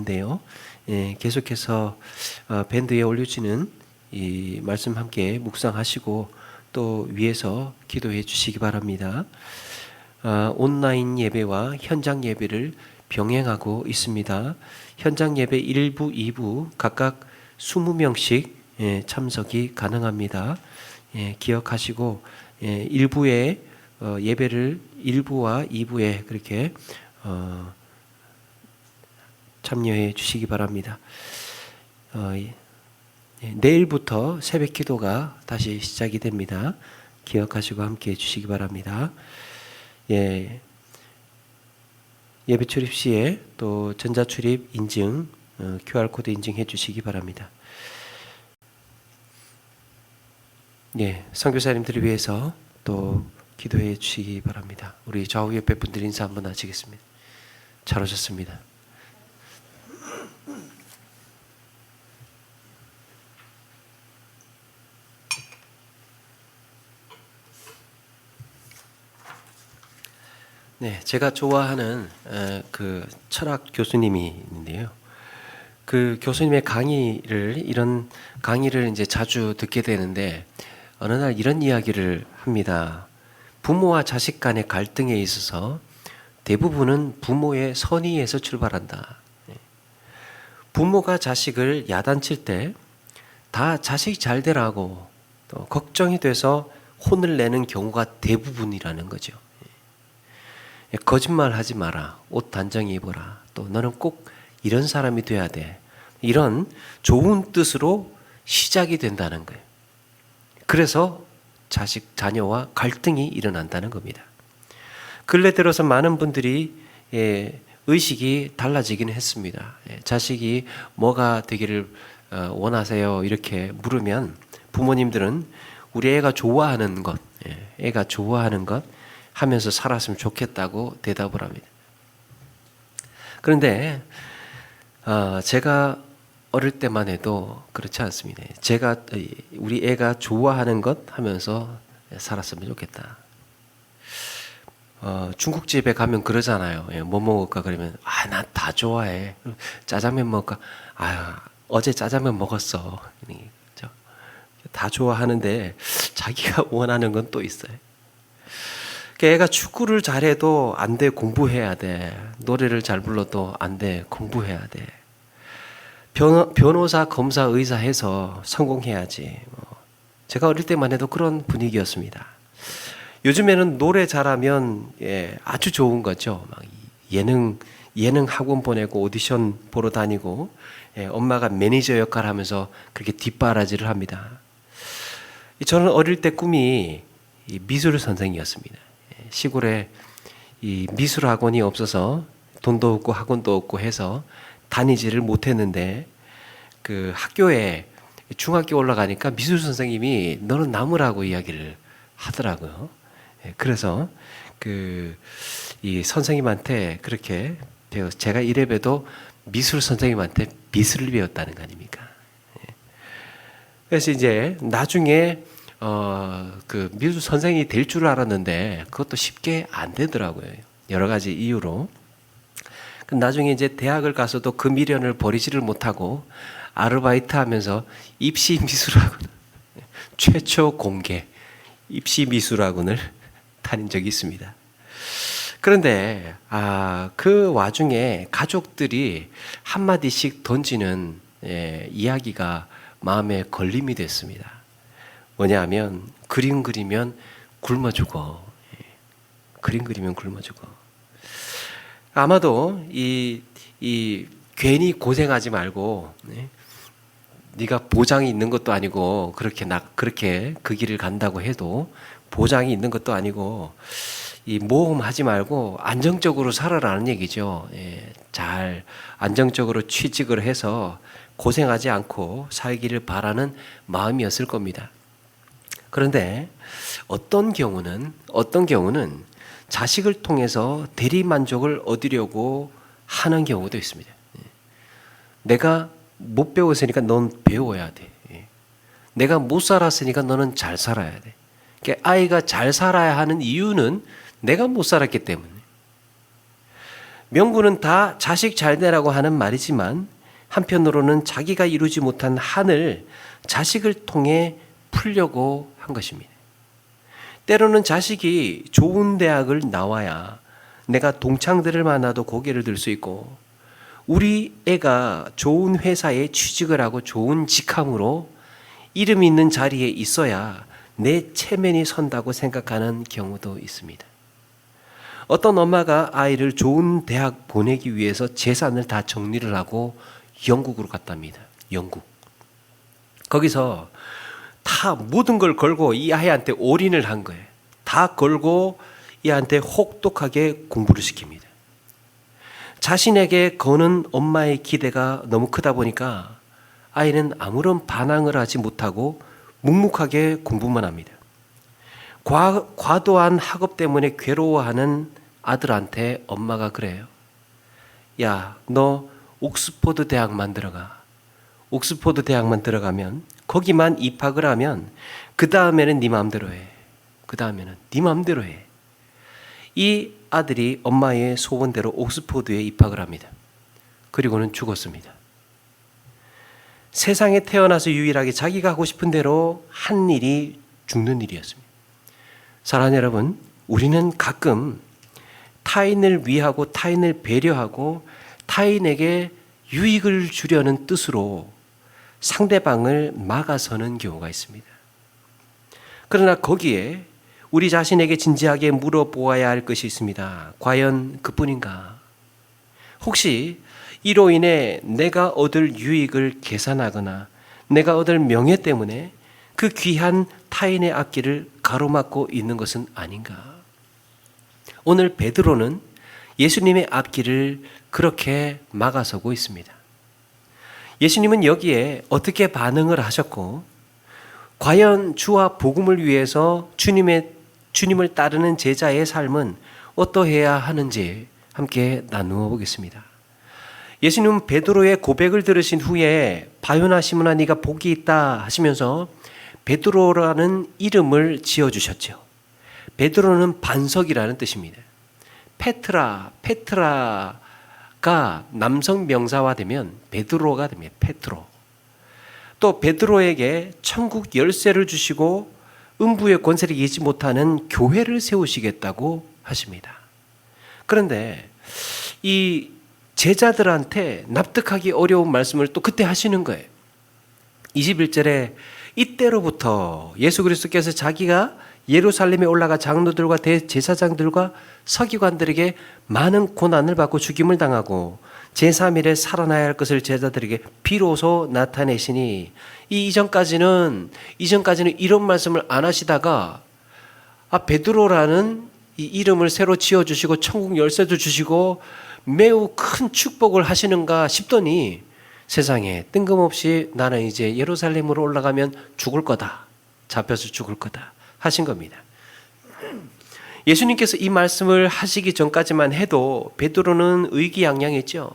있는데요. 계속해서 밴드에 올려지는 이 말씀 함께 묵상하시고 또 위에서 기도해 주시기 바랍니다. 온라인 예배와 현장 예배를 병행하고 있습니다. 현장 예배 1부, 2부 각각 20명씩 참석이 가능합니다. 기억하시고 1부에 예배를 1부와 2부에 그렇게 참여해 주시기 바랍니다. 내일부터 새벽 기도가 다시 시작이 됩니다. 기억하시고 함께 해 주시기 바랍니다. 예배 출입 시에 또 전자출입 인증, QR코드 인증해 주시기 바랍니다. 선교사님들을 위해서 또 기도해 주시기 바랍니다. 우리 좌우 옆에 분들 인사 한번 하시겠습니다. 잘 오셨습니다. 제가 좋아하는 그 철학 교수님이 있는데요. 그 교수님의 이런 강의를 이제 자주 듣게 되는데 어느 날 이런 이야기를 합니다. 부모와 자식 간의 갈등에 있어서 대부분은 부모의 선의에서 출발한다. 부모가 자식을 야단칠 때 다 자식 잘 되라고 또 걱정이 돼서 혼을 내는 경우가 대부분이라는 거죠. 거짓말 하지 마라. 옷 단정히 입어라. 또 너는 꼭 이런 사람이 돼야 돼. 이런 좋은 뜻으로 시작이 된다는 거예요. 그래서 자녀와 갈등이 일어난다는 겁니다. 근래 들어서 많은 분들이 의식이 달라지긴 했습니다. 자식이 뭐가 되기를 원하세요? 이렇게 물으면 부모님들은 우리 애가 좋아하는 것 하면서 살았으면 좋겠다고 대답을 합니다. 그런데 제가 어릴 때만 해도 그렇지 않습니다. 우리 애가 좋아하는 것 하면서 살았으면 좋겠다. 중국집에 가면 그러잖아요. 뭐 먹을까 그러면 난 다 좋아해. 짜장면 먹을까? 어제 짜장면 먹었어. 다 좋아하는데 자기가 원하는 건 또 있어요. 애가 축구를 잘해도 안 돼, 공부해야 돼. 노래를 잘 불러도 안 돼, 공부해야 돼. 변호사, 검사, 의사 해서 성공해야지. 제가 어릴 때만 해도 그런 분위기였습니다. 요즘에는 노래 잘하면 아주 좋은 거죠. 막 예능 학원 보내고 오디션 보러 다니고 엄마가 매니저 역할 하면서 그렇게 뒷바라지를 합니다. 저는 어릴 때 꿈이 미술 선생이었습니다. 시골에 이 미술 학원이 없어서 돈도 없고 학원도 없고 해서 다니지를 못했는데 그 학교에 중학교 올라가니까 미술 선생님이 너는 남으라고 이야기를 하더라고요. 그래서 이 선생님한테 그렇게 제가 이래봬도 미술 선생님한테 미술을 배웠다는 거 아닙니까? 그래서 이제 나중에 그 미술 선생이 될 줄 알았는데 그것도 쉽게 안 되더라고요. 여러 가지 이유로. 나중에 이제 대학을 가서도 그 미련을 버리지를 못하고 아르바이트 하면서 입시 미술학원 최초 공개 입시 미술학원을 다닌 적이 있습니다. 그런데 그 와중에 가족들이 한마디씩 던지는 이야기가 마음에 걸림이 됐습니다. 뭐냐면 그림 그리면 굶어 죽어. 그림 그리면 굶어 죽어. 아마도 이 괜히 고생하지 말고 네가 보장이 있는 것도 아니고 그렇게 그 길을 간다고 해도 보장이 있는 것도 아니고 이 모험하지 말고 안정적으로 살아라는 얘기죠. 잘 안정적으로 취직을 해서 고생하지 않고 살기를 바라는 마음이었을 겁니다. 그런데 어떤 경우는 자식을 통해서 대리 만족을 얻으려고 하는 경우도 있습니다. 내가 못 배웠으니까 넌 배워야 돼. 내가 못 살았으니까 너는 잘 살아야 돼. 아이가 잘 살아야 하는 이유는 내가 못 살았기 때문에. 명분은 다 자식 잘 되라고 하는 말이지만 한편으로는 자기가 이루지 못한 한을 자식을 통해 풀려고 한 것입니다. 때로는 자식이 좋은 대학을 나와야 내가 동창들을 만나도 고개를 들 수 있고, 우리 애가 좋은 회사에 취직을 하고 좋은 직함으로 이름 있는 자리에 있어야 내 체면이 선다고 생각하는 경우도 있습니다. 어떤 엄마가 아이를 좋은 대학 보내기 위해서 재산을 다 정리를 하고 영국으로 갔답니다. 영국. 거기서 다 모든 걸 걸고 이 아이한테 올인을 한 거예요. 다 걸고 이 아이한테 혹독하게 공부를 시킵니다. 자신에게 거는 엄마의 기대가 너무 크다 보니까 아이는 아무런 반항을 하지 못하고 묵묵하게 공부만 합니다. 과도한 학업 때문에 괴로워하는 아들한테 엄마가 그래요. 야, 너 옥스포드 대학만 들어가. 옥스포드 대학만 들어가면, 거기만 입학을 하면 그 다음에는 네 마음대로 해. 그 다음에는 네 마음대로 해. 이 아들이 엄마의 소원대로 옥스포드에 입학을 합니다. 그리고는 죽었습니다. 세상에 태어나서 유일하게 자기가 하고 싶은 대로 한 일이 죽는 일이었습니다. 사랑하는 여러분, 우리는 가끔 타인을 위하고 타인을 배려하고 타인에게 유익을 주려는 뜻으로 상대방을 막아서는 경우가 있습니다. 그러나 거기에 우리 자신에게 진지하게 물어보아야 할 것이 있습니다. 과연 그뿐인가? 혹시 이로 인해 내가 얻을 유익을 계산하거나 내가 얻을 명예 때문에 그 귀한 타인의 앞길을 가로막고 있는 것은 아닌가? 오늘 베드로는 예수님의 앞길을 그렇게 막아서고 있습니다. 예수님은 여기에 어떻게 반응을 하셨고, 과연 주와 복음을 위해서 주님을 따르는 제자의 삶은 어떠해야 하는지 함께 나누어 보겠습니다. 예수님은 베드로의 고백을 들으신 후에 바요나 시므나 네가 복이 있다 하시면서 베드로라는 이름을 지어주셨죠. 베드로는 반석이라는 뜻입니다. 페트라가 남성 명사화되면 베드로가 됩니다. 페트로. 또 베드로에게 천국 열쇠를 주시고 음부의 권세를 이기지 못하는 교회를 세우시겠다고 하십니다. 그런데 이 제자들한테 납득하기 어려운 말씀을 또 그때 하시는 거예요. 21절에 이때로부터 예수 그리스도께서 자기가 예루살렘에 올라가 장로들과 대제사장들과 서기관들에게 많은 고난을 받고 죽임을 당하고 제3일에 살아나야 할 것을 제자들에게 비로소 나타내시니, 이전까지는 이런 말씀을 안 하시다가 베드로라는 이 이름을 새로 지어주시고 천국 열쇠도 주시고 매우 큰 축복을 하시는가 싶더니 세상에 뜬금없이 나는 이제 예루살렘으로 올라가면 죽을 거다, 잡혀서 죽을 거다 하신 겁니다. 예수님께서 이 말씀을 하시기 전까지만 해도 베드로는 의기양양했죠.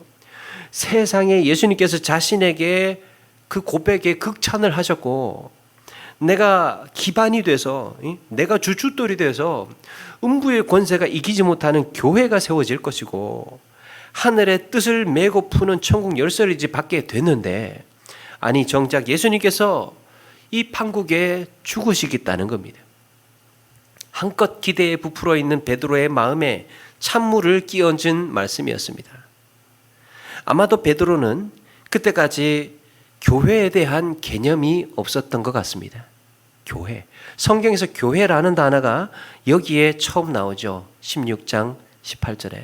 세상에 예수님께서 자신에게 그 고백에 극찬을 하셨고, 내가 기반이 돼서, 내가 주춧돌이 돼서 음부의 권세가 이기지 못하는 교회가 세워질 것이고 하늘의 뜻을 메고 푸는 천국 열쇠를 이제 받게 됐는데, 아니 정작 예수님께서 이 판국에 죽으시겠다는 겁니다. 한껏 기대에 부풀어 있는 베드로의 마음에 찬물을 끼얹은 말씀이었습니다. 아마도 베드로는 그때까지 교회에 대한 개념이 없었던 것 같습니다. 교회. 성경에서 교회라는 단어가 여기에 처음 나오죠. 16장 18절에.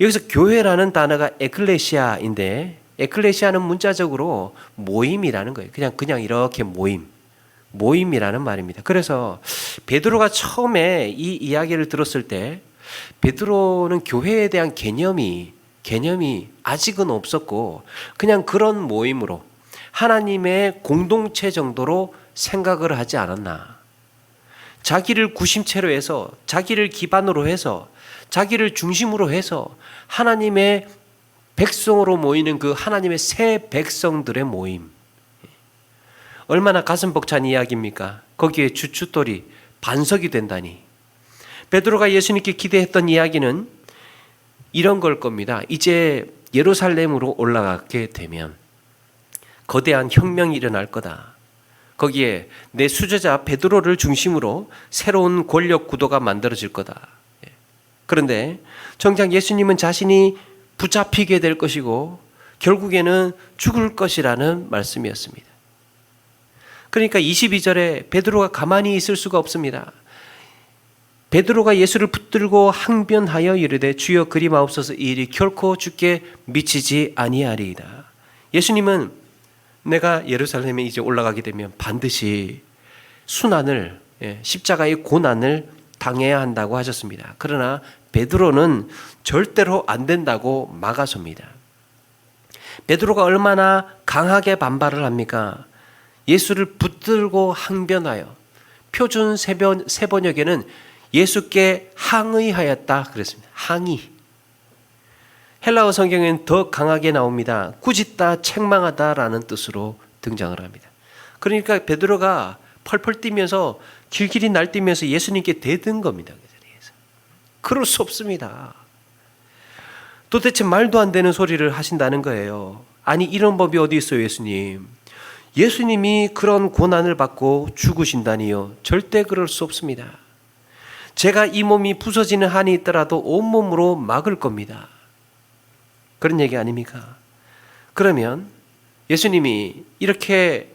여기서 교회라는 단어가 에클레시아인데, 에클레시아는 문자적으로 모임이라는 거예요. 그냥 이렇게 모임이라는 말입니다. 그래서 베드로가 처음에 이 이야기를 들었을 때 베드로는 교회에 대한 개념이 아직은 없었고 그냥 그런 모임으로 하나님의 공동체 정도로 생각을 하지 않았나. 자기를 구심체로 해서, 자기를 기반으로 해서, 자기를 중심으로 해서 하나님의 백성으로 모이는 그 하나님의 새 백성들의 모임. 얼마나 가슴 벅찬 이야기입니까? 거기에 주춧돌이 반석이 된다니. 베드로가 예수님께 기대했던 이야기는 이런 걸 겁니다. 이제 예루살렘으로 올라가게 되면 거대한 혁명이 일어날 거다. 거기에 내 수제자 베드로를 중심으로 새로운 권력 구도가 만들어질 거다. 그런데 정작 예수님은 자신이 붙잡히게 될 것이고 결국에는 죽을 것이라는 말씀이었습니다. 그러니까 22절에 베드로가 가만히 있을 수가 없습니다. 베드로가 예수를 붙들고 항변하여 이르되 주여 그리마옵소서, 이 일이 결코 주께 미치지 아니하리이다. 예수님은 내가 예루살렘에 이제 올라가게 되면 반드시 순환을, 십자가의 고난을 당해야 한다고 하셨습니다. 그러나 베드로는 절대로 안 된다고 막아섭니다. 베드로가 얼마나 강하게 반발을 합니까? 예수를 붙들고 항변하여, 표준 세번역에는 예수께 항의하였다 그랬습니다. 항의. 헬라어 성경에는 더 강하게 나옵니다. 꾸짖다, 책망하다라는 뜻으로 등장을 합니다. 그러니까 베드로가 펄펄 뛰면서 길길이 날뛰면서 예수님께 대든 겁니다. 그 자리에서. 그럴 수 없습니다. 도대체 말도 안 되는 소리를 하신다는 거예요. 아니, 이런 법이 어디 있어요, 예수님? 예수님이 그런 고난을 받고 죽으신다니요? 절대 그럴 수 없습니다. 제가 이 몸이 부서지는 한이 있더라도 온몸으로 막을 겁니다. 그런 얘기 아닙니까? 그러면 예수님이 이렇게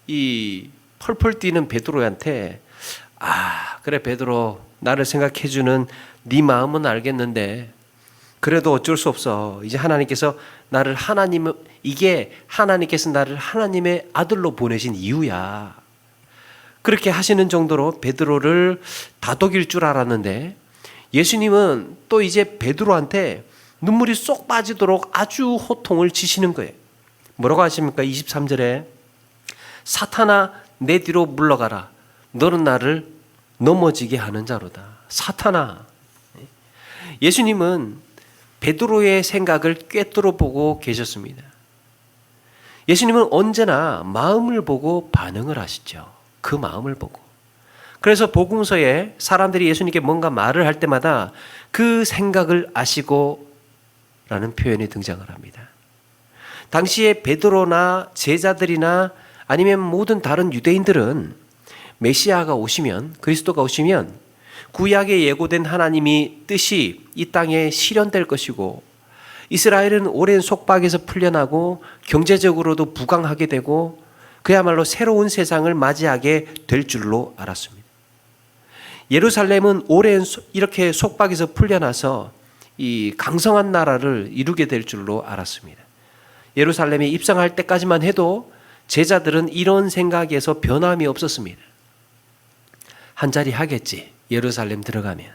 이 펄펄 뛰는 베드로한테, 그래 베드로, 나를 생각해주는 네 마음은 알겠는데 그래도 어쩔 수 없어. 이제 하나님께서 하나님께서 나를 하나님의 아들로 보내신 이유야. 그렇게 하시는 정도로 베드로를 다독일 줄 알았는데 예수님은 또 이제 베드로한테 눈물이 쏙 빠지도록 아주 호통을 치시는 거예요. 뭐라고 하십니까? 23절에 사탄아, 내 뒤로 물러가라. 너는 나를 넘어지게 하는 자로다. 사탄아. 예수님은 베드로의 생각을 꿰뚫어 보고 계셨습니다. 예수님은 언제나 마음을 보고 반응을 하시죠. 그 마음을 보고. 그래서 복음서에 사람들이 예수님께 뭔가 말을 할 때마다 그 생각을 아시고 라는 표현이 등장을 합니다. 당시에 베드로나 제자들이나 아니면 모든 다른 유대인들은 메시아가 오시면, 그리스도가 오시면 구약에 예고된 하나님이 뜻이 이 땅에 실현될 것이고 이스라엘은 오랜 속박에서 풀려나고 경제적으로도 부강하게 되고 그야말로 새로운 세상을 맞이하게 될 줄로 알았습니다. 예루살렘은 오랜 이렇게 속박에서 풀려나서 이 강성한 나라를 이루게 될 줄로 알았습니다. 예루살렘에 입성할 때까지만 해도 제자들은 이런 생각에서 변함이 없었습니다. 한자리 하겠지, 예루살렘 들어가면.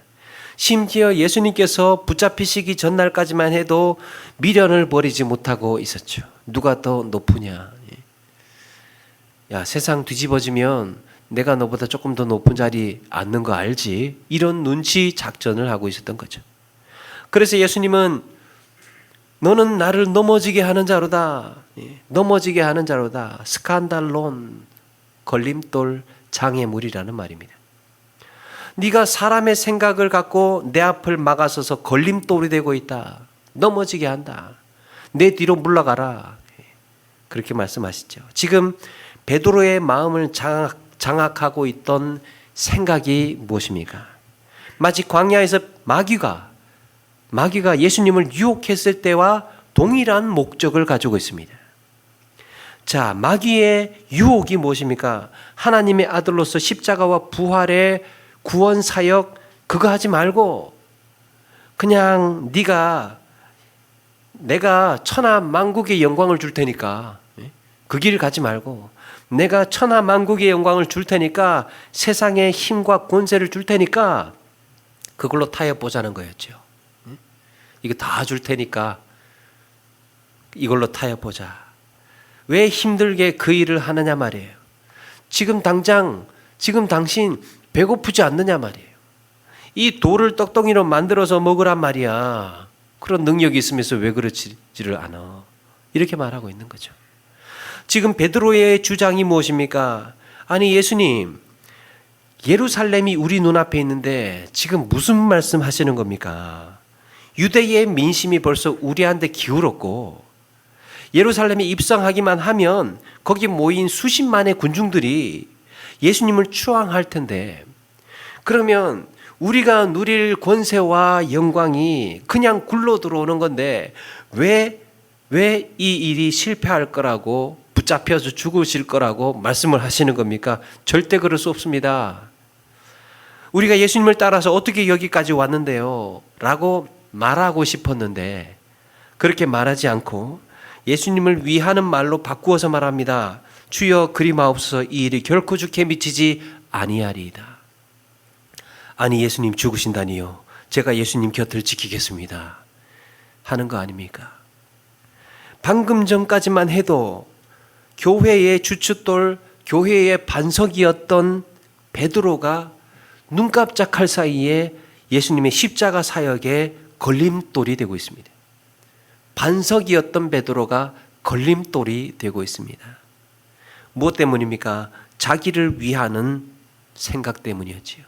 심지어 예수님께서 붙잡히시기 전날까지만 해도 미련을 버리지 못하고 있었죠. 누가 더 높으냐. 야, 세상 뒤집어지면 내가 너보다 조금 더 높은 자리 앉는 거 알지? 이런 눈치 작전을 하고 있었던 거죠. 그래서 예수님은 너는 나를 넘어지게 하는 자로다. 넘어지게 하는 자로다. 스칸달론, 걸림돌, 장애물이라는 말입니다. 네가 사람의 생각을 갖고 내 앞을 막아서서 걸림돌이 되고 있다. 넘어지게 한다. 내 뒤로 물러가라. 그렇게 말씀하시죠. 지금 베드로의 마음을 장악하고 있던 생각이 무엇입니까? 마치 광야에서 마귀가 예수님을 유혹했을 때와 동일한 목적을 가지고 있습니다. 자, 마귀의 유혹이 무엇입니까? 하나님의 아들로서 십자가와 부활의 구원 사역 그거 하지 말고 그냥 내가 천하 만국의 영광을 줄 테니까 그 길 가지 말고 내가 천하 만국의 영광을 줄 테니까 세상의 힘과 권세를 줄 테니까 그걸로 타협보자는 거였죠. 이거 다 줄 테니까 이걸로 타협보자. 왜 힘들게 그 일을 하느냐 말이에요. 지금 당신 배고프지 않느냐 말이에요. 이 돌을 떡덩이로 만들어서 먹으란 말이야. 그런 능력이 있으면서 왜 그렇지를 않아. 이렇게 말하고 있는 거죠. 지금 베드로의 주장이 무엇입니까? 아니 예수님, 예루살렘이 우리 눈앞에 있는데 지금 무슨 말씀 하시는 겁니까? 유대의 민심이 벌써 우리한테 기울었고 예루살렘에 입성하기만 하면 거기 모인 수십만의 군중들이 예수님을 추앙할 텐데, 그러면 우리가 누릴 권세와 영광이 그냥 굴러 들어오는 건데 왜 이 일이 실패할 거라고, 붙잡혀서 죽으실 거라고 말씀을 하시는 겁니까? 절대 그럴 수 없습니다. 우리가 예수님을 따라서 어떻게 여기까지 왔는데요? 라고 말하고 싶었는데 그렇게 말하지 않고 예수님을 위하는 말로 바꾸어서 말합니다. 주여 그리마옵소서, 이 일이 결코 주께 미치지 아니하리이다. 아니, 예수님 죽으신다니요? 제가 예수님 곁을 지키겠습니다 하는 거 아닙니까? 방금 전까지만 해도 교회의 주춧돌, 교회의 반석이었던 베드로가 눈 깜짝할 사이에 예수님의 십자가 사역의 걸림돌이 되고 있습니다. 반석이었던 베드로가 걸림돌이 되고 있습니다. 무엇 때문입니까? 자기를 위하는 생각 때문이었지요.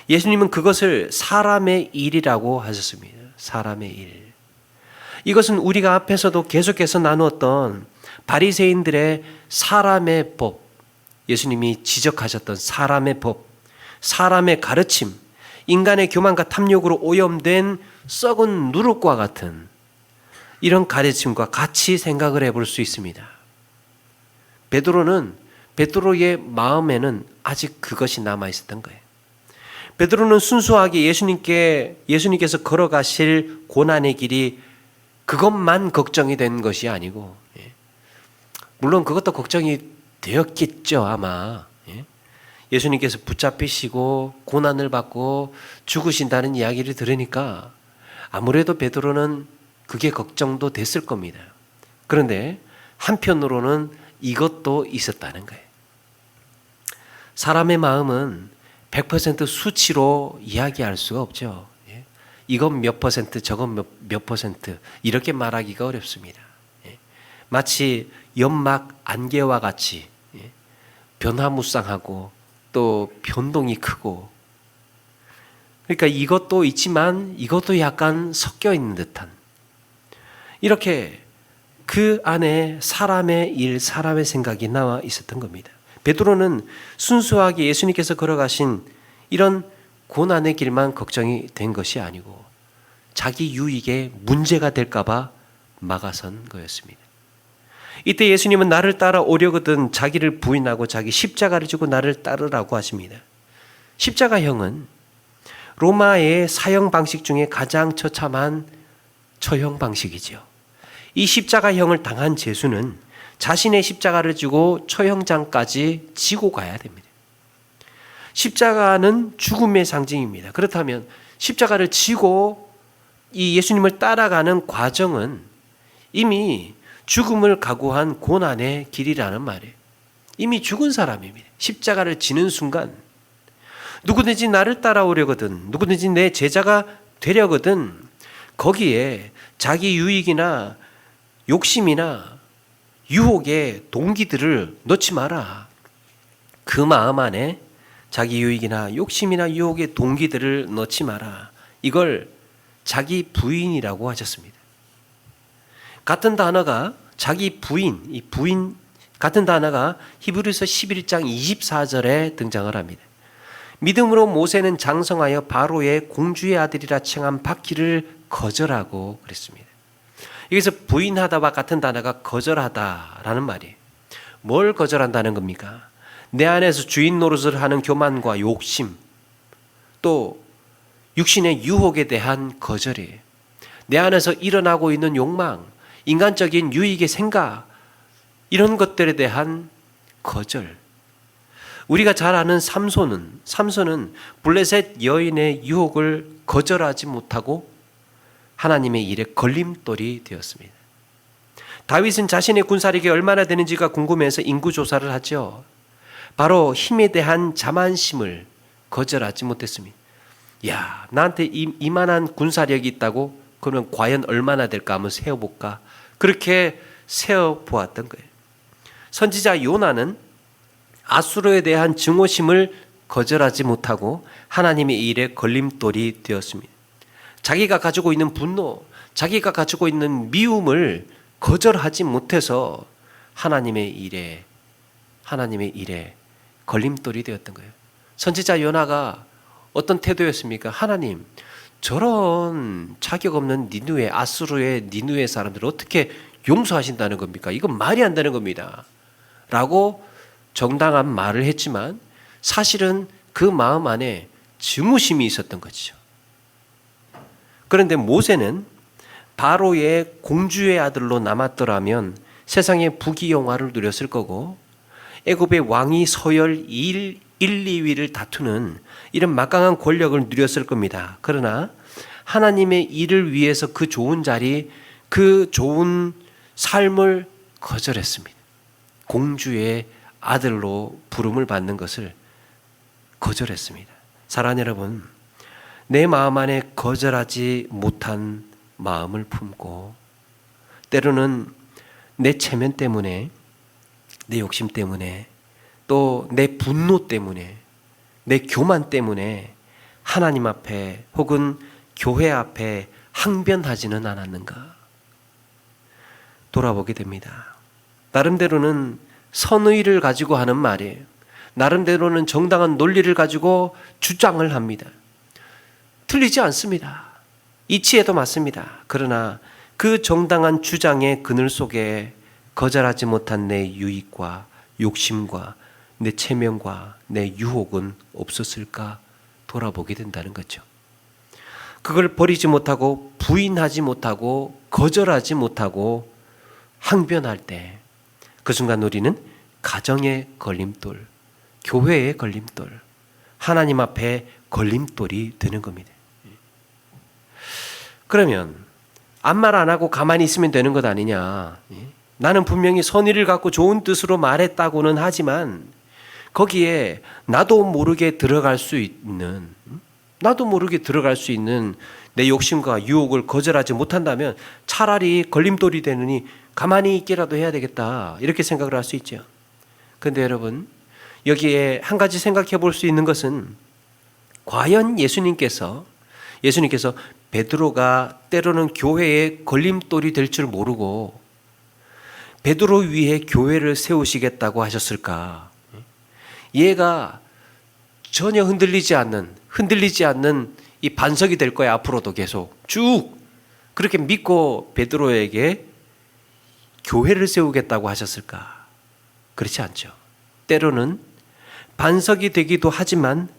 예수님은 그것을 사람의 일이라고 하셨습니다. 사람의 일. 이것은 우리가 앞에서도 계속해서 나누었던 바리새인들의 사람의 법, 예수님이 지적하셨던 사람의 법, 사람의 가르침, 인간의 교만과 탐욕으로 오염된 썩은 누룩과 같은 이런 가르침과 같이 생각을 해볼 수 있습니다. 베드로의 마음에는 아직 그것이 남아 있었던 거예요. 베드로는 순수하게 예수님께서 걸어가실 고난의 길이 그것만 걱정이 된 것이 아니고, 물론 그것도 걱정이 되었겠죠, 아마. 예수님께서 붙잡히시고 고난을 받고 죽으신다는 이야기를 들으니까 아무래도 베드로는 그게 걱정도 됐을 겁니다. 그런데 한편으로는 이것도 있었다는 거예요. 사람의 마음은 100% 수치로 이야기할 수가 없죠. 이건 몇 퍼센트, 저건 몇 퍼센트 이렇게 말하기가 어렵습니다. 마치 연막 안개와 같이 변화무쌍하고 또 변동이 크고, 그러니까 이것도 있지만 이것도 약간 섞여 있는 듯한, 이렇게 그 안에 사람의 일, 사람의 생각이 나와 있었던 겁니다. 베드로는 순수하게 예수님께서 걸어가신 이런 고난의 길만 걱정이 된 것이 아니고 자기 유익에 문제가 될까 봐 막아선 거였습니다. 이때 예수님은 나를 따라오려거든 자기를 부인하고 자기 십자가를 지고 나를 따르라고 하십니다. 십자가형은 로마의 사형 방식 중에 가장 처참한 처형 방식이죠. 이 십자가형을 당한 죄수는 자신의 십자가를 지고 처형장까지 지고 가야 됩니다. 십자가는 죽음의 상징입니다. 그렇다면 십자가를 지고 이 예수님을 따라가는 과정은 이미 죽음을 각오한 고난의 길이라는 말이에요. 이미 죽은 사람입니다. 십자가를 지는 순간 누구든지 나를 따라오려거든, 누구든지 내 제자가 되려거든 거기에 자기 유익이나 욕심이나 유혹의 동기들을 넣지 마라. 그 마음 안에 자기 유익이나 욕심이나 유혹의 동기들을 넣지 마라. 이걸 자기 부인이라고 하셨습니다. 같은 단어가 자기 부인, 이 부인 같은 단어가 히브리서 11장 24절에 등장을 합니다. 믿음으로 모세는 장성하여 바로의 공주의 아들이라 칭한 받기를 거절하고 그랬습니다. 여기서 부인하다와 같은 단어가 거절하다라는 말이에요. 뭘 거절한다는 겁니까? 내 안에서 주인 노릇을 하는 교만과 욕심, 또 육신의 유혹에 대한 거절이에요. 내 안에서 일어나고 있는 욕망, 인간적인 유익의 생각, 이런 것들에 대한 거절. 우리가 잘 아는 삼손은 블레셋 여인의 유혹을 거절하지 못하고 하나님의 일에 걸림돌이 되었습니다. 다윗은 자신의 군사력이 얼마나 되는지가 궁금해서 인구조사를 하죠. 바로 힘에 대한 자만심을 거절하지 못했습니다. 야, 나한테 이만한 군사력이 있다고? 그러면 과연 얼마나 될까 한번 세어볼까? 그렇게 세어보았던 거예요. 선지자 요나는 아수르에 대한 증오심을 거절하지 못하고 하나님의 일에 걸림돌이 되었습니다. 자기가 가지고 있는 분노, 자기가 가지고 있는 미움을 거절하지 못해서 하나님의 일에 걸림돌이 되었던 거예요. 선지자 요나가 어떤 태도였습니까? 하나님, 저런 자격 없는 니누에, 아수르의 니누에 사람들을 어떻게 용서하신다는 겁니까? 이건 말이 안 되는 겁니다. 라고 정당한 말을 했지만 사실은 그 마음 안에 증오심이 있었던 거죠. 그런데 모세는 바로의 공주의 아들로 남았더라면 세상의 부귀영화를 누렸을 거고 애굽의 왕이 서열 1, 2위를 다투는 이런 막강한 권력을 누렸을 겁니다. 그러나 하나님의 일을 위해서 그 좋은 자리, 그 좋은 삶을 거절했습니다. 공주의 아들로 부름을 받는 것을 거절했습니다. 사랑하는 여러분, 내 마음 안에 거절하지 못한 마음을 품고 때로는 내 체면 때문에, 내 욕심 때문에, 또 내 분노 때문에, 내 교만 때문에 하나님 앞에 혹은 교회 앞에 항변하지는 않았는가 돌아보게 됩니다. 나름대로는 선의를 가지고 하는 말이에요. 나름대로는 정당한 논리를 가지고 주장을 합니다. 틀리지 않습니다. 이치에도 맞습니다. 그러나 그 정당한 주장의 그늘 속에 거절하지 못한 내 유익과 욕심과 내 체면과 내 유혹은 없었을까 돌아보게 된다는 거죠. 그걸 버리지 못하고 부인하지 못하고 거절하지 못하고 항변할 때 그 순간 우리는 가정의 걸림돌, 교회의 걸림돌, 하나님 앞에 걸림돌이 되는 겁니다. 그러면 아무 말 안 하고 가만히 있으면 되는 것 아니냐. 나는 분명히 선의를 갖고 좋은 뜻으로 말했다고는 하지만 거기에 나도 모르게 들어갈 수 있는 내 욕심과 유혹을 거절하지 못한다면 차라리 걸림돌이 되느니 가만히 있기라도 해야 되겠다, 이렇게 생각을 할 수 있죠. 그런데 여러분, 여기에 한 가지 생각해 볼 수 있는 것은 과연 예수님께서 베드로가 때로는 교회의 걸림돌이 될 줄 모르고 베드로 위에 교회를 세우시겠다고 하셨을까? 얘가 전혀 흔들리지 않는 이 반석이 될 거야. 앞으로도 계속 쭉 그렇게 믿고 베드로에게 교회를 세우겠다고 하셨을까? 그렇지 않죠. 때로는 반석이 되기도 하지만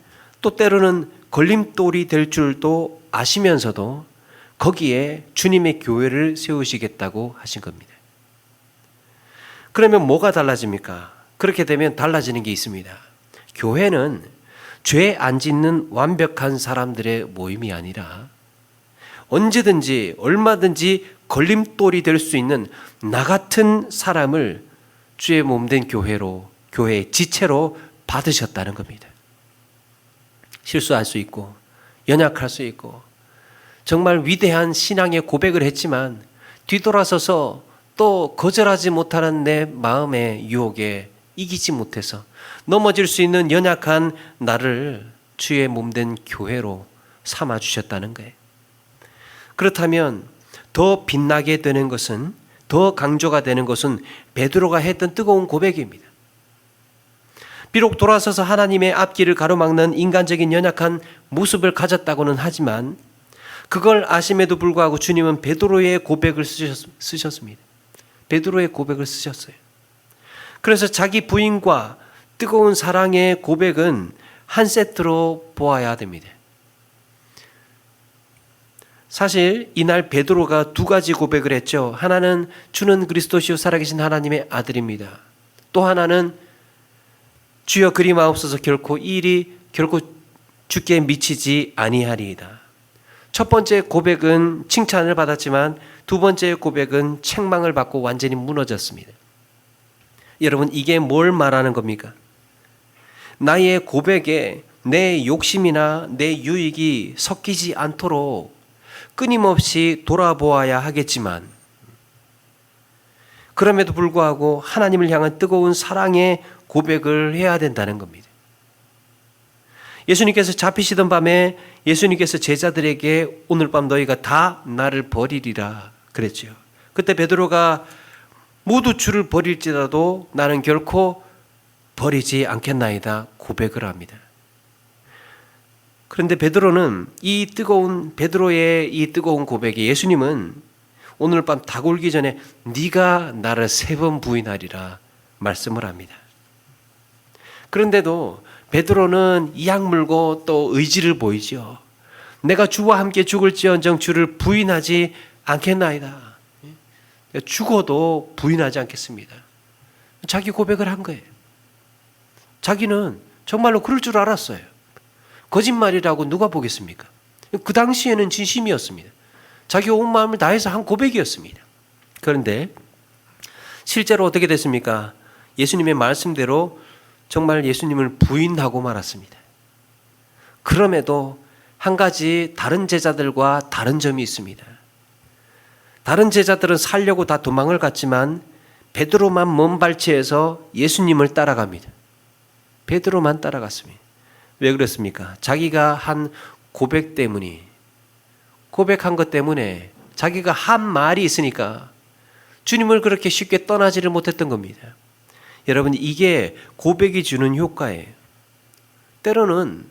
또 때로는 걸림돌이 될 줄도 아시면서도 거기에 주님의 교회를 세우시겠다고 하신 겁니다. 그러면 뭐가 달라집니까? 그렇게 되면 달라지는 게 있습니다. 교회는 죄 안 짓는 완벽한 사람들의 모임이 아니라 언제든지 얼마든지 걸림돌이 될 수 있는 나 같은 사람을 주의 몸된 교회의 지체로 받으셨다는 겁니다. 실수할 수 있고 연약할 수 있고 정말 위대한 신앙의 고백을 했지만 뒤돌아서서 또 거절하지 못하는 내 마음의 유혹에 이기지 못해서 넘어질 수 있는 연약한 나를 주의 몸된 교회로 삼아주셨다는 거예요. 그렇다면 더 빛나게 되는 것은, 더 강조가 되는 것은 베드로가 했던 뜨거운 고백입니다. 비록 돌아서서 하나님의 앞길을 가로막는 인간적인 연약한 모습을 가졌다고는 하지만 그걸 아심에도 불구하고 주님은 베드로의 고백을 쓰셨습니다. 베드로의 고백을 쓰셨어요. 그래서 자기 부인과 뜨거운 사랑의 고백은 한 세트로 보아야 됩니다. 사실 이날 베드로가 두 가지 고백을 했죠. 하나는 주는 그리스도시요 살아계신 하나님의 아들입니다. 또 하나는 주여 그리 마옵소서 결코 이 일이 결코 주께 미치지 아니하리이다. 첫 번째 고백은 칭찬을 받았지만 두 번째 고백은 책망을 받고 완전히 무너졌습니다. 여러분, 이게 뭘 말하는 겁니까? 나의 고백에 내 욕심이나 내 유익이 섞이지 않도록 끊임없이 돌아보아야 하겠지만 그럼에도 불구하고 하나님을 향한 뜨거운 사랑의 고백을 해야 된다는 겁니다. 예수님께서 잡히시던 밤에 예수님께서 제자들에게 오늘 밤 너희가 다 나를 버리리라 그랬죠. 그때 베드로가 모두 주를 버릴지라도 나는 결코 버리지 않겠나이다 고백을 합니다. 그런데 베드로의 이 뜨거운 고백에 예수님은 오늘 밤 닭 울기 전에 네가 나를 3번 부인하리라 말씀을 합니다. 그런데도 베드로는 이악 물고 또 의지를 보이죠. 내가 주와 함께 죽을지언정 주를 부인하지 않겠나이다. 죽어도 부인하지 않겠습니다. 자기 고백을 한 거예요. 자기는 정말로 그럴 줄 알았어요. 거짓말이라고 누가 보겠습니까? 그 당시에는 진심이었습니다. 자기 온 마음을 다해서 한 고백이었습니다. 그런데 실제로 어떻게 됐습니까? 예수님의 말씀대로 정말 예수님을 부인하고 말았습니다. 그럼에도 한 가지 다른 제자들과 다른 점이 있습니다. 다른 제자들은 살려고 다 도망을 갔지만 베드로만 먼발치에서 예수님을 따라갑니다. 베드로만 따라갔습니다. 왜 그랬습니까? 자기가 한 고백한 것 때문에 자기가 한 말이 있으니까 주님을 그렇게 쉽게 떠나지를 못했던 겁니다. 여러분, 이게 고백이 주는 효과예요. 때로는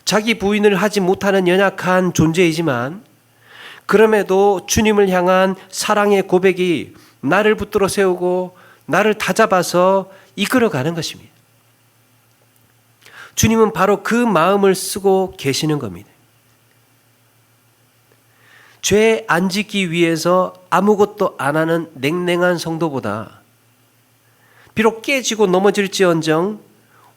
자기 부인을 하지 못하는 연약한 존재이지만 그럼에도 주님을 향한 사랑의 고백이 나를 붙들어 세우고 나를 다잡아서 이끌어가는 것입니다. 주님은 바로 그 마음을 쓰고 계시는 겁니다. 죄 안 짓기 위해서 아무것도 안 하는 냉랭한 성도보다 비록 깨지고 넘어질지언정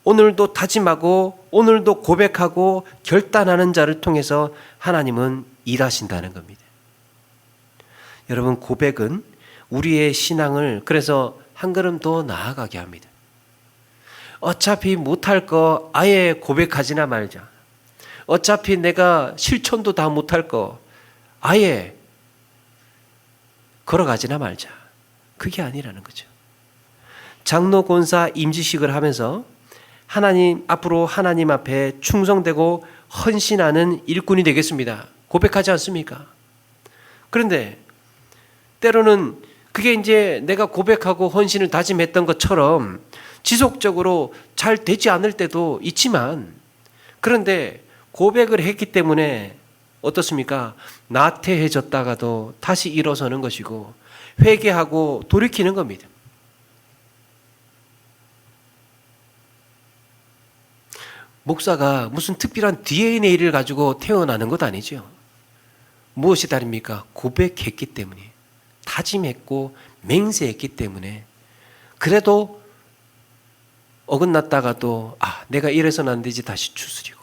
오늘도 다짐하고 오늘도 고백하고 결단하는 자를 통해서 하나님은 일하신다는 겁니다. 여러분, 고백은 우리의 신앙을 그래서 한 걸음 더 나아가게 합니다. 어차피 못할 거 아예 고백하지나 말자. 어차피 내가 실천도 다 못할 거 아예 걸어가지나 말자. 그게 아니라는 거죠. 장로 권사 임지식을 하면서 앞으로 하나님 앞에 충성되고 헌신하는 일꾼이 되겠습니다. 고백하지 않습니까? 그런데 때로는 그게 이제 내가 고백하고 헌신을 다짐했던 것처럼 지속적으로 잘 되지 않을 때도 있지만, 그런데 고백을 했기 때문에 어떻습니까? 나태해졌다가도 다시 일어서는 것이고 회개하고 돌이키는 겁니다. 목사가 무슨 특별한 DNA를 가지고 태어나는 것 아니죠. 무엇이 다릅니까? 고백했기 때문에, 다짐했고 맹세했기 때문에. 그래도 어긋났다가도 내가 이래서는 안 되지 다시 추스리고.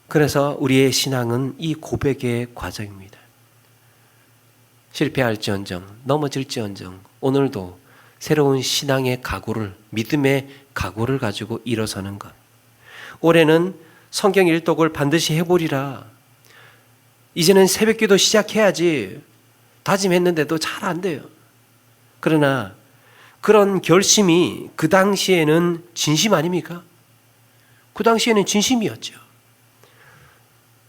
그래서 우리의 신앙은 이 고백의 과정입니다. 실패할지언정 넘어질지언정 오늘도 새로운 신앙의 각오를, 믿음의 각오를 가지고 일어서는 것. 올해는 성경 일독을 반드시 해보리라. 이제는 새벽기도 시작해야지 다짐했는데도 잘 안 돼요. 그러나 그런 결심이 그 당시에는 진심 아닙니까? 그 당시에는 진심이었죠.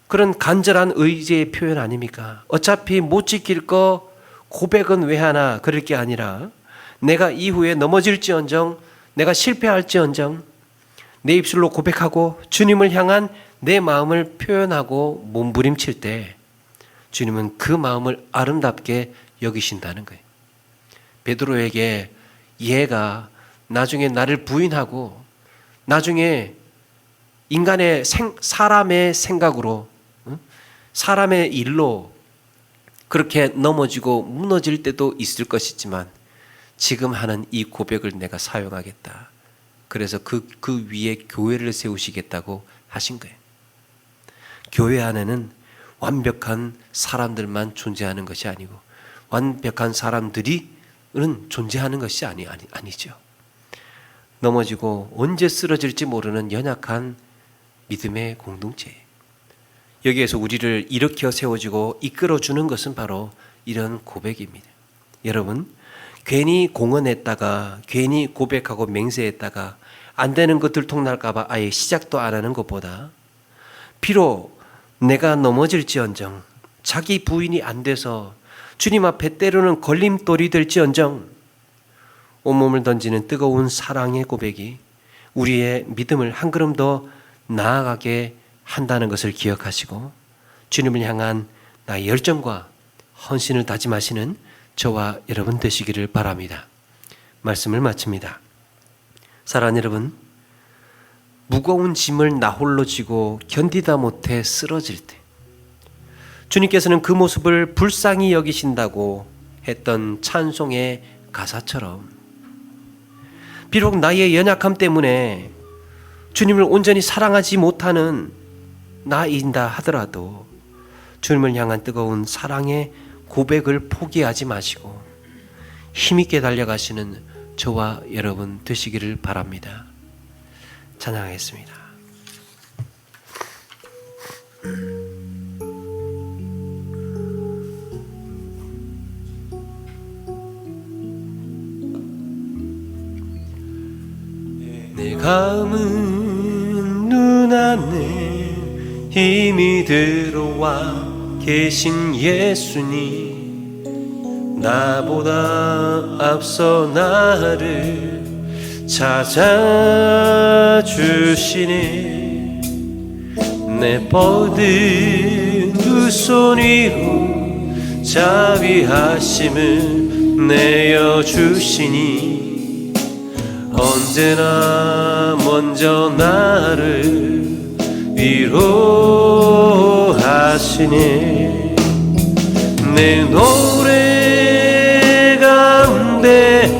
그런 간절한 의지의 표현 아닙니까? 어차피 못 지킬 거 고백은 왜 하나, 그럴 게 아니라 내가 이후에 넘어질지언정, 내가 실패할지언정 내 입술로 고백하고 주님을 향한 내 마음을 표현하고 몸부림칠 때 주님은 그 마음을 아름답게 여기신다는 거예요. 베드로에게 얘가 나중에 나를 부인하고 나중에 사람의 생각으로, 사람의 일로 그렇게 넘어지고 무너질 때도 있을 것이지만 지금 하는 이 고백을 내가 사용하겠다. 그래서 그 위에 교회를 세우시겠다고 하신 거예요. 교회 안에는 완벽한 사람들만 존재하는 것이 아니고 완벽한 사람들은 존재하는 것이 아니죠. 넘어지고 언제 쓰러질지 모르는 연약한 믿음의 공동체예요. 여기에서 우리를 일으켜 세워주고 이끌어주는 것은 바로 이런 고백입니다. 여러분, 괜히 공언했다가 괜히 고백하고 맹세했다가 안 되는 것 들통날까 봐 아예 시작도 안 하는 것보다 비록 내가 넘어질지언정 자기 부인이 안 돼서 주님 앞에 때로는 걸림돌이 될지언정 온몸을 던지는 뜨거운 사랑의 고백이 우리의 믿음을 한 걸음 더 나아가게 한다는 것을 기억하시고 주님을 향한 나의 열정과 헌신을 다짐하시는 저와 여러분 되시기를 바랍니다. 말씀을 마칩니다. 사랑하는 여러분, 무거운 짐을 나 홀로 지고 견디다 못해 쓰러질 때 주님께서는 그 모습을 불쌍히 여기신다고 했던 찬송의 가사처럼 비록 나의 연약함 때문에 주님을 온전히 사랑하지 못하는 나인다 하더라도 주님을 향한 뜨거운 사랑의 고백을 포기하지 마시고 힘있게 달려가시는 저와 여러분 되시기를 바랍니다. 찬양하겠습니다. 내 가문 눈안에 힘이 들어와 계신 예수님 나보다 앞서 나를 찾아주시네 내 뻗은 두 손 위로 자비하심을 내어주시니 언제나 먼저 나를 위로하시네 내 노래 가운데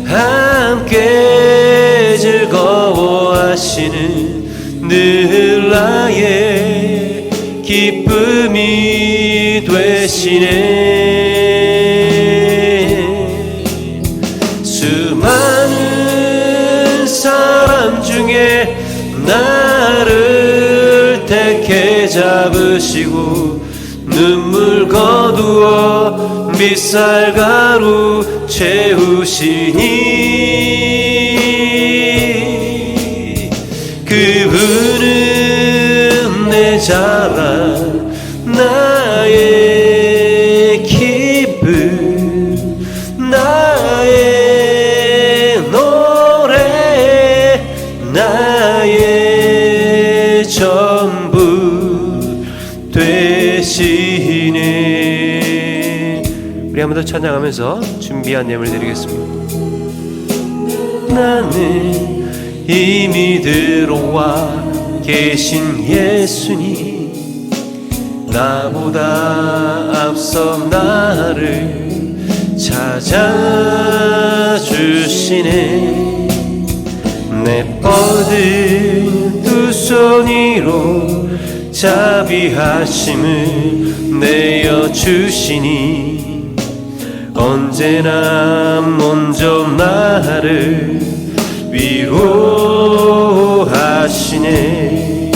함께 즐거워하시는 늘 나의 기쁨이 되시네 수많은 사람 중에 나를 택해 잡으시고 눈물 거두어 밑살가루 채우시니 그분은 내 자랑 나의 기쁨 나의 노래 나의 전부 되시네 우리 한 번 더 찬양하면서 준비한 예물 드리겠습니다. 나는 이미 들어와 계신 예수님 나보다 앞서 나를 찾아주시네 내 뻗은 두 손 위로 자비하심을 내어주시니 언제나 먼저 나를 위로하시네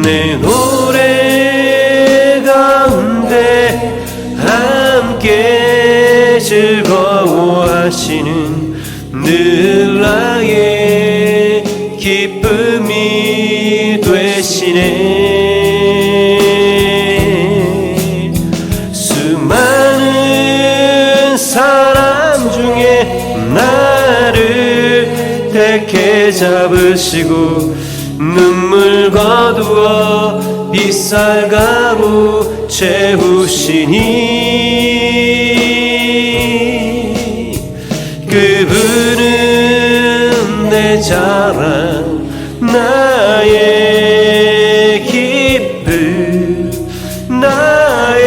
내 노래 가운데 함께 즐거워하시는 늘 나의 기쁨이 되시네 수많은 사람 중에 나를 택해 잡으시고 눈물 거두어 빛살가루 채우시니 그분은 내 자랑 나의 기쁨 나의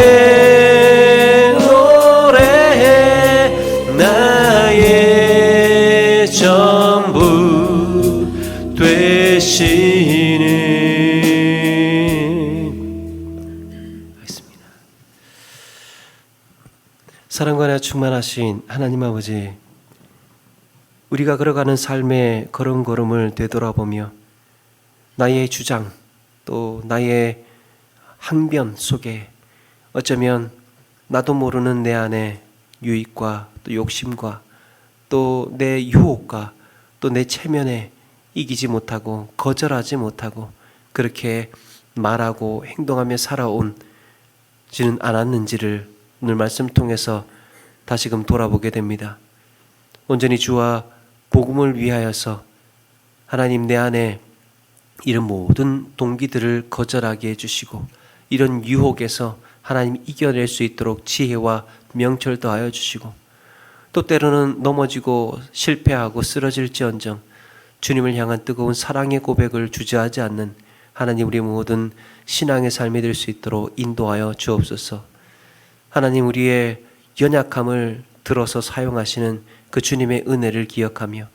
노래 나의 전부 되시네 하겠습니다. 사랑과 은혜가 충만하신 하나님 아버지 우리가 걸어가는 삶의 걸음걸음을 되돌아보며 나의 주장 또 나의 항변 속에 어쩌면 나도 모르는 내 안에 유익과 또 욕심과 또 내 유혹과 또 내 체면에 이기지 못하고 거절하지 못하고 그렇게 말하고 행동하며 살아온 지는 않았는지를 오늘 말씀 통해서 다시금 돌아보게 됩니다. 온전히 주와 복음을 위하여서 하나님 내 안에 이런 모든 동기들을 거절하게 해주시고 이런 유혹에서 하나님 이겨낼 수 있도록 지혜와 명철 더하여 주시고 또 때로는 넘어지고 실패하고 쓰러질지언정 주님을 향한 뜨거운 사랑의 고백을 주저하지 않는 하나님 우리 모든 신앙의 삶이 될 수 있도록 인도하여 주옵소서. 하나님 우리의 연약함을 들어서 사용하시는 그 주님의 은혜를 기억하며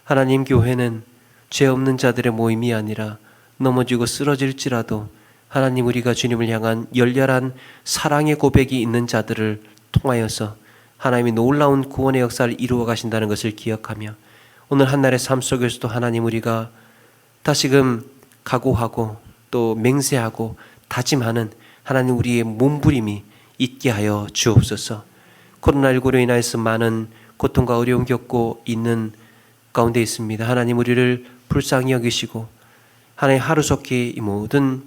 하나님 교회는 죄 없는 자들의 모임이 아니라 넘어지고 쓰러질지라도 하나님 우리가 주님을 향한 열렬한 사랑의 고백이 있는 자들을 통하여서 하나님이 놀라운 구원의 역사를 이루어 가신다는 것을 기억하며 오늘 한날의 삶 속에서도 하나님 우리가 다시금 각오하고 또 맹세하고 다짐하는 하나님 우리의 몸부림이 있게 하여 주옵소서. 코로나19로 인하여서 많은 고통과 어려움 겪고 있는 가운데 있습니다. 하나님 우리를 불쌍히 여기시고 하나님 하루속히 이 모든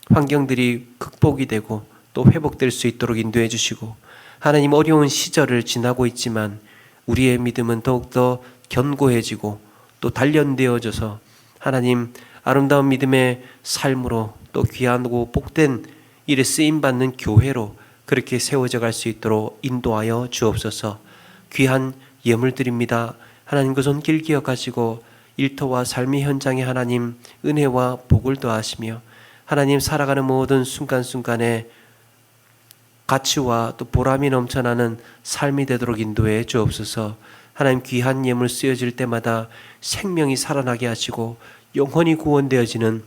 환경들이 극복이 되고 또 회복될 수 있도록 인도해 주시고 하나님 어려운 시절을 지나고 있지만 우리의 믿음은 더욱더 견고해지고 또 단련되어져서 하나님 아름다운 믿음의 삶으로 또 귀하고 복된 일에 쓰임받는 교회로 그렇게 세워져 갈 수 있도록 인도하여 주옵소서. 귀한 예물 드립니다. 하나님 그 손길 기억하시고 일터와 삶의 현장에 하나님 은혜와 복을 더하시며 하나님 살아가는 모든 순간순간에 가치와 또 보람이 넘쳐나는 삶이 되도록 인도해 주옵소서. 하나님 귀한 예물 쓰여질 때마다 생명이 살아나게 하시고 영혼이 구원되어지는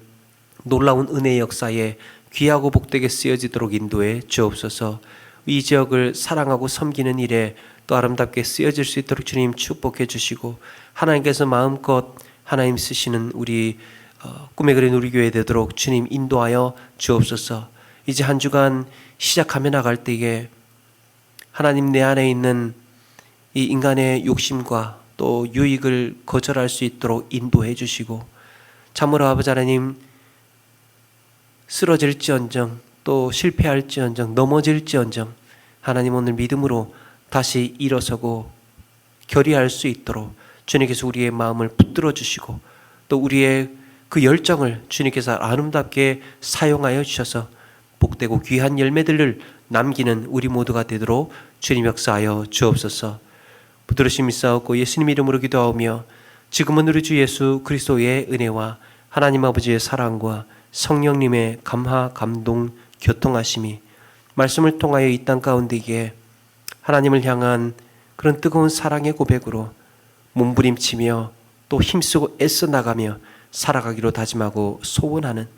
놀라운 은혜의 역사에 귀하고 복되게 쓰여지도록 인도해 주옵소서. 이 지역을 사랑하고 섬기는 일에 또 아름답게 쓰여질 수 있도록 주님 축복해 주시고 하나님께서 마음껏 하나님 쓰시는 우리 꿈에 그린 우리 교회 되도록 주님 인도하여 주옵소서. 이제 한 주간 시작하며 나갈 때에 하나님 내 안에 있는 이 인간의 욕심과 또 유익을 거절할 수 있도록 인도해 주시고 참으로 아버지 하나님 쓰러질지언정 또 실패할지언정 넘어질지언정 하나님 오늘 믿음으로 다시 일어서고 결의할 수 있도록 주님께서 우리의 마음을 붙들어 주시고 또 우리의 그 열정을 주님께서 아름답게 사용하여 주셔서 복되고 귀한 열매들을 남기는 우리 모두가 되도록 주님 역사하여 주옵소서. 부드러심 있사옵고 예수님 이름으로 기도하오며 지금은 우리 주 예수 그리스도의 은혜와 하나님 아버지의 사랑과 성령님의 감화 감동 교통하심이 말씀을 통하여 이 땅 가운데에 하나님을 향한 그런 뜨거운 사랑의 고백으로 몸부림치며 또 힘쓰고 애써 나가며 살아가기로 다짐하고 소원하는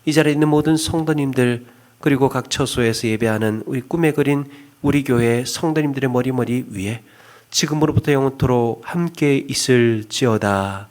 이 자리에 있는 모든 성도님들 그리고 각 처소에서 예배하는 우리 꿈에 그린 우리 교회 성도님들의 머리 위에 지금으로부터 영원토록 함께 있을지어다.